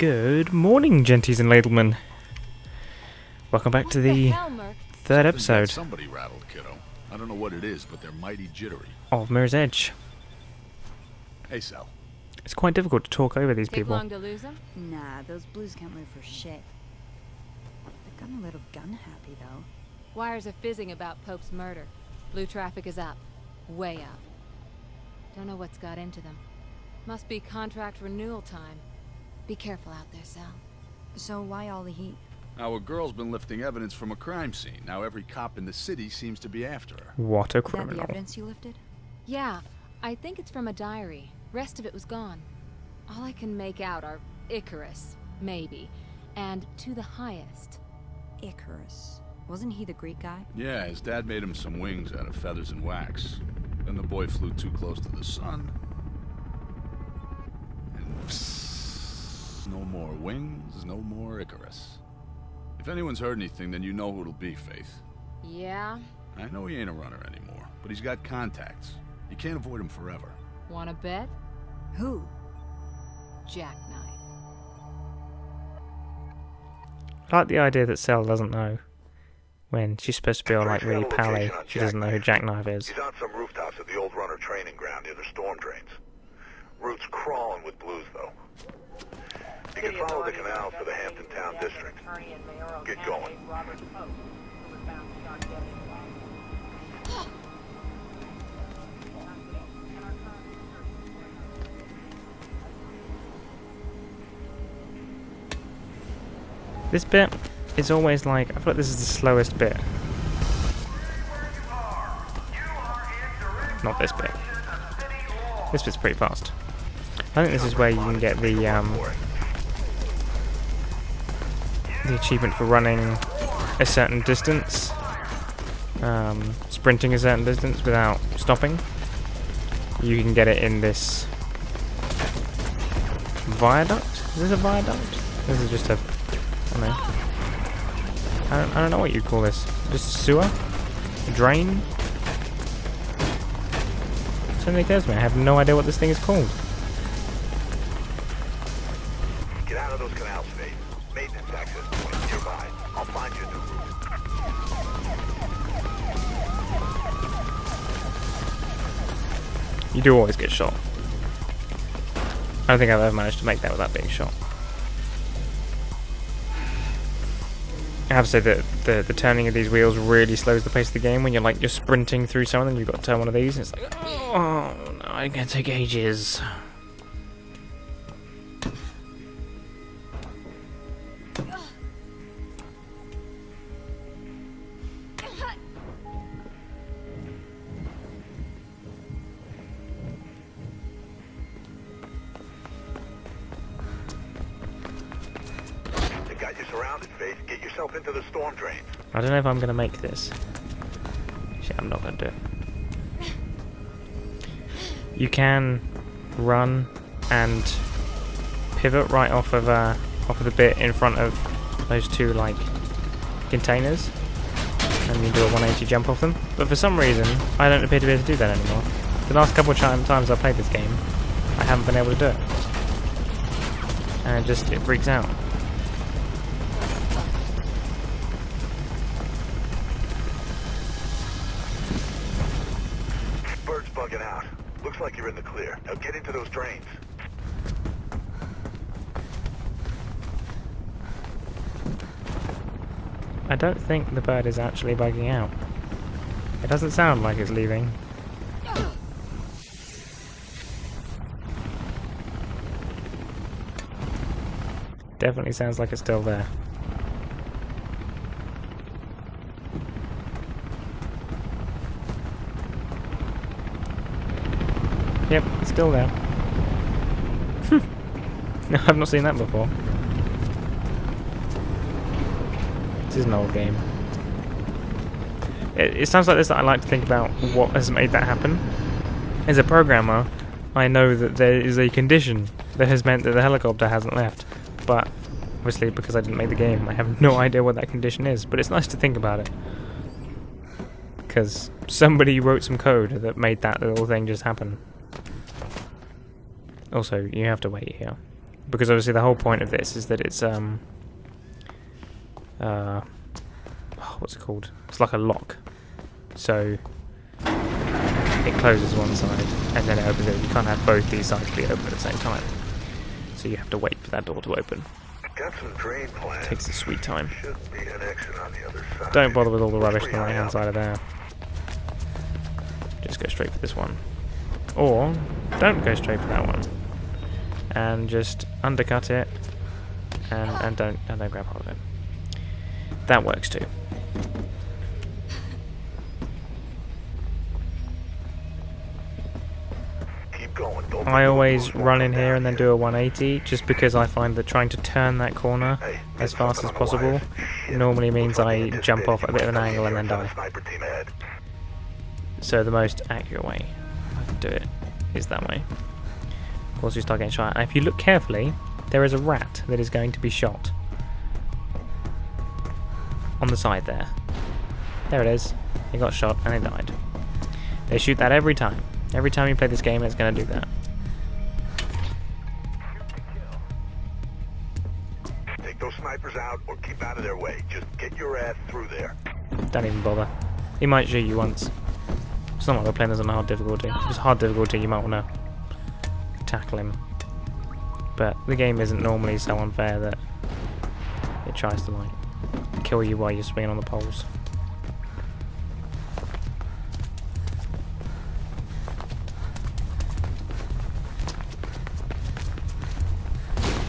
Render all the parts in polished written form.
Good morning, genties and ladlemen. Welcome back to the third episode Somebody rattled, kiddo. I don't know what it is, but they're mighty jittery. of Mirror's Edge. Hey, Sal. It's quite difficult to talk over these Take people. long to lose them? Nah, those blues can't live for shit. They've gotten a little gun happy, though. Wires are fizzing about Pope's murder. Blue traffic is up. Way up. Don't know what's got into them. Must be contract renewal time. Be careful out there, Sal. So why all the heat? Our girl's been lifting evidence from a crime scene. Now every cop in the city seems to be after her. What a Is that the criminal. evidence you lifted? Yeah, I think it's from a diary. Rest of it was gone. All I can make out are Icarus, maybe, and to the highest. Icarus. Wasn't he the Greek guy? Yeah, his dad made him some wings out of feathers and wax. Then the boy flew too close to the sun. And psst, no more wings, no more Icarus. If anyone's heard anything, then you know who it'll be, Faith. Yeah? I know he ain't a runner anymore, but he's got contacts. You can't avoid him forever. Wanna bet? Who? Jacknife. I like the idea that Cell doesn't know. When she's supposed to be all like really pally, she doesn't know who Jacknife is. He's on some rooftops at the old runner training ground near the storm drains. Route's crawling with blues, though. You can follow the canals to the Hampton Town District. Get going. This bit is always like, I feel like this is the slowest bit. Not this bit. This bit's pretty fast. I think this is where you can get the achievement for running a certain distance, sprinting a certain distance without stopping. You can get it in this viaduct. Is this a viaduct? This is just a, I don't know. I don't know what you'd call this. Just a sewer? A drain? Something occurs to me. I have no idea what this thing is called. Get out of those canals, Faith. Maintenance access point nearby. I'll find you a new route. You do always get shot. I don't think I've ever managed to make that without being shot. I have to say that the turning of these wheels really slows the pace of the game. When you're sprinting through something, you've got to turn one of these, and it's like, oh no, it's gonna take ages. They got you surrounded, Faith. Get yourself into the storm drains. I don't know if I'm gonna make this. Shit, I'm not gonna do it. You can run and pivot right off of the bit in front of those two containers, and you do a 180 jump off them. But for some reason, I don't appear to be able to do that anymore. The last couple of times I've played this game, I haven't been able to do it, and it freaks out. Bird's bugging out. Looks like you're in the clear. Now get into those drains. I don't think the bird is actually bugging out. It doesn't sound like it's leaving. Definitely sounds like it's still there. Yep, it's still there. No, I've not seen that before. This is an old game. It sounds like this that I like to think about what has made that happen. As a programmer, I know that there is a condition that has meant that the helicopter hasn't left. But obviously, because I didn't make the game, I have no idea what that condition is. But it's nice to think about it. Because somebody wrote some code that made that little thing just happen. Also, you have to wait here. because obviously the whole point of this is that it's what's it called? It's like a lock. So it closes one side and then it opens it. You can't have both these sides be open at the same time. So you have to wait for that door to open. Got some drain plans. Takes a sweet time. Should be an exit on the other side. Don't bother with all the rubbish on the right hand side of there. Just go straight for this one. Or don't go straight for that one. And just undercut it and don't grab hold of it. That works too. Keep going. Don't I always run in here and then do a 180 just because I find that trying to turn that corner as fast as possible normally means I jump off at a bit of an angle and then die. So the most accurate way I can do it is that way. Of course you start getting shot at. And if you look carefully, there is a rat that is going to be shot. On the side there. There it is. It got shot and it died. They shoot that every time. Every time you play this game, it's going to do that. Take those snipers out or keep out of their way. Just get your ass through there. Don't even bother. He might shoot you once. It's not like we're playing this on hard difficulty. If it's hard difficulty, you might want to tackle him. But the game isn't normally so unfair that it tries to like kill you while you're swinging on the poles.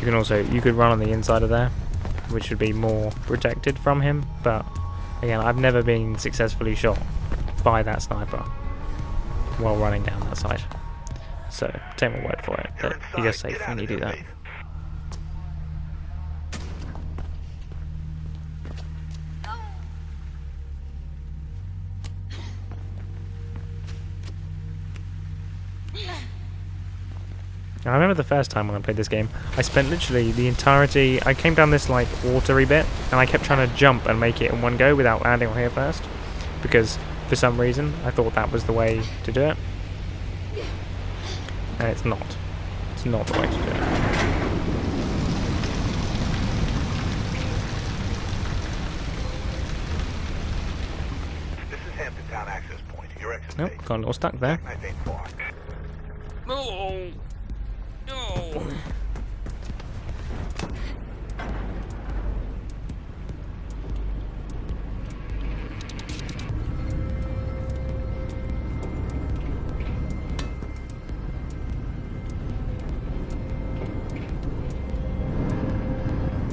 You could run on the inside of there, which would be more protected from him, but again, I've never been successfully shot by that sniper while running down that side. So take my word for it that you're safe when you do that. I remember the first time when I played this game, I spent literally the entirety, I came down this like watery bit and I kept trying to jump and make it in one go without landing on here first, because for some reason I thought that was the way to do it, and it's not. It's not the way to do it. This is Hampton Town access point. Your exit. Nope, got a little stuck there. Jacknife ain't far. Oh. No.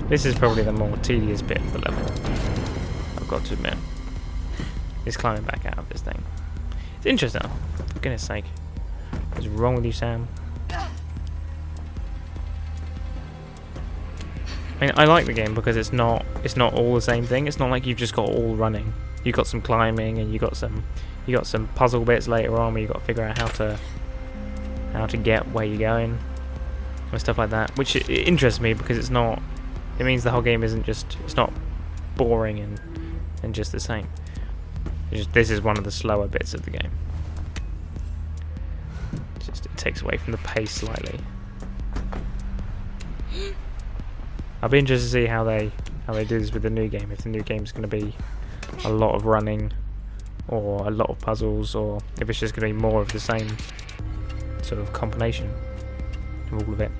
This is probably the more tedious bit of the level, I've got to admit. Is climbing back out of this thing. It's interesting, for goodness sake. What's wrong with you, Sam? I mean, I like the game because it's not all the same thing. It's not like you've just got all running. You've got some climbing and you got some puzzle bits later on where you got to figure out how to get where you're going and stuff like that. Which it interests me because it's not. It means the whole game it's not boring and just the same. This is one of the slower bits of the game. It takes away from the pace slightly. I'll be interested to see how they do this with the new game. If the new game's going to be a lot of running, or a lot of puzzles, or if it's just going to be more of the same sort of combination of all of it.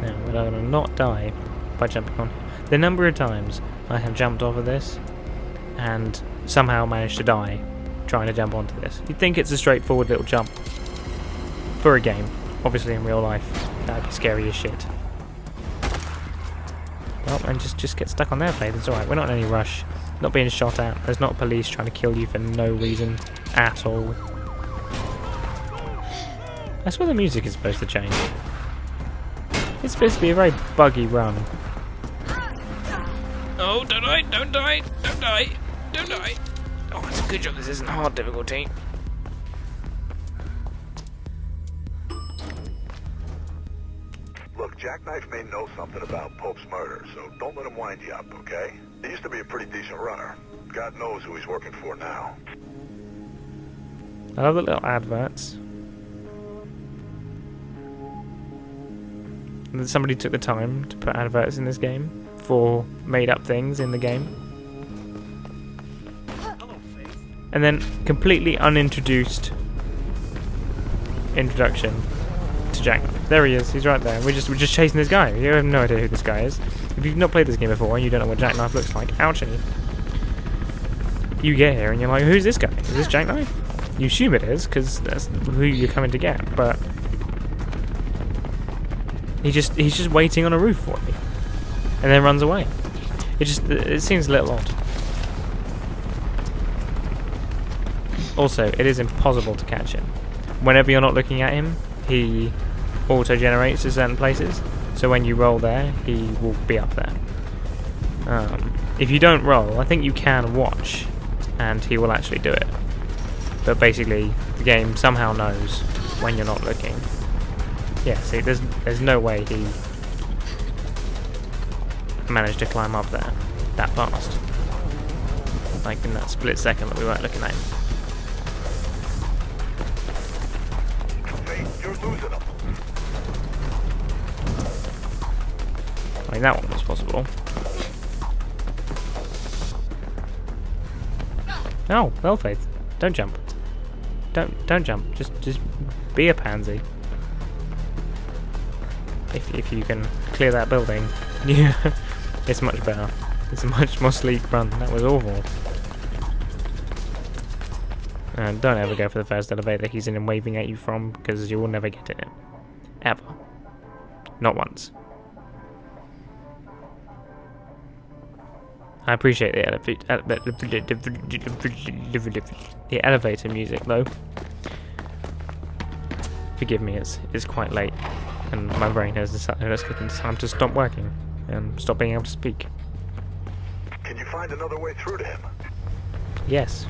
Now, but I will not die by jumping on. The number of times I have jumped off of this and somehow managed to die trying to jump onto this. You'd think it's a straightforward little jump for a game. Obviously in real life that'd be scary as shit. Well, and just get stuck on their plate. It's alright, we're not in any rush. Not being shot at. There's not police trying to kill you for no reason at all. That's where the music is supposed to change. It's supposed to be a very buggy run. Oh, don't die, don't die, don't die, don't die. Oh, it's a good job this isn't hard difficulty. Look, Look, Jacknife may know something about Pope's murder, so don't let him wind you up, okay? He used to be a pretty decent runner. God knows who he's working for now. I love the little adverts. And somebody took the time to put adverts in this game for made-up things in the game. And then completely unintroduced introduction to Jacknife. There he is. He's right there. We're just chasing this guy. You have no idea who this guy is. If you've not played this game before and you don't know what Jacknife looks like, ouchie. You get here and you're like, who's this guy? Is this Jacknife? You assume it is because that's who you're coming to get, but he's just waiting on a roof for me, and then runs away. It seems a little odd. Also, it is impossible to catch him. Whenever you're not looking at him, he auto-generates to certain places. So when you roll there, he will be up there. If you don't roll, I think you can watch, and he will actually do it. But basically, the game somehow knows when you're not looking. Yeah, see, there's no way he managed to climb up there that fast. Like in that split second that we weren't looking at him. You're losing him. I mean, that one was possible. No, well, Faith, don't jump. Don't jump. Just be a pansy. If you can clear that building, yeah, it's much better. It's a much more sleek run. That was awful. And don't ever go for the first elevator he's in and waving at you from, because you will never get in it. Ever. Not once. I appreciate the elevator music though. Forgive me, it's quite late, and my brain has decided it's time to stop working and stop being able to speak. Can you find another way through to him? Yes.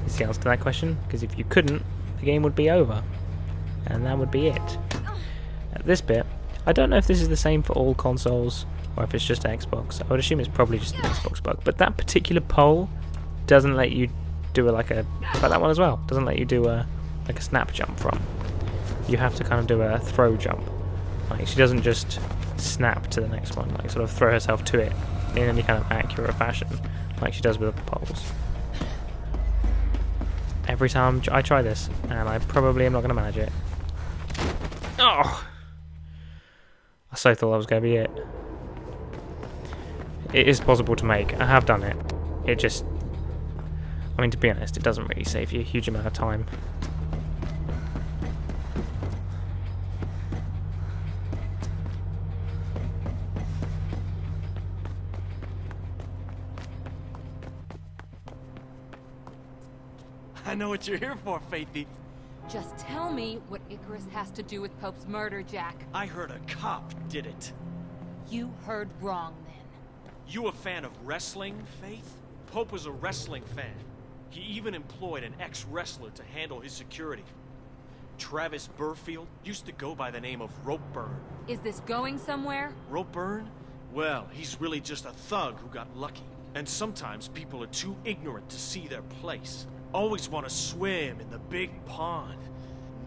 Is the answer to that question? Because if you couldn't, the game would be over, and that would be it. At this bit, I don't know if this is the same for all consoles or if it's just Xbox. I would assume it's probably just an Xbox bug, but that particular pole doesn't let you do like that one as well. Doesn't let you do like a snap jump from. You have to kind of do a throw jump. Like she doesn't just snap to the next one, like sort of throw herself to it in any kind of accurate fashion, like she does with the poles. Every time I try this, and I probably am not going to manage it. Oh! I so thought that was going to be it. It is possible to make. I have done it. It just... I mean, to be honest, it doesn't really save you a huge amount of time. I know what you're here for, Faithy. Just tell me what Icarus has to do with Pope's murder, Jack. I heard a cop did it. You heard wrong, then. You a fan of wrestling, Faith? Pope was a wrestling fan. He even employed an ex-wrestler to handle his security. Travis Burfield used to go by the name of Ropeburn. Is this going somewhere? Ropeburn? Well, he's really just a thug who got lucky. And sometimes people are too ignorant to see their place. Always want to swim in the big pond.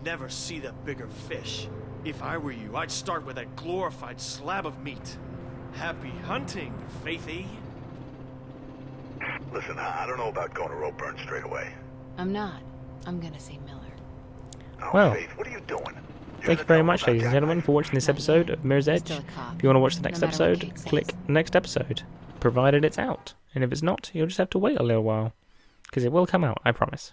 Never see the bigger fish. If I were you, I'd start with that glorified slab of meat. Happy hunting, Faithy. Listen, I don't know about going to Ropeburn straight away. I'm not. I'm gonna see Miller. Oh, Well, Faith, what are you doing? Thank you very much, ladies and gentlemen, for watching this episode of Mirror's Edge. Still a cop. If you want to watch the next No matter what episode, Kate click says. next episode, provided it's out. And if it's not, you'll just have to wait a little while, because it will come out, I promise.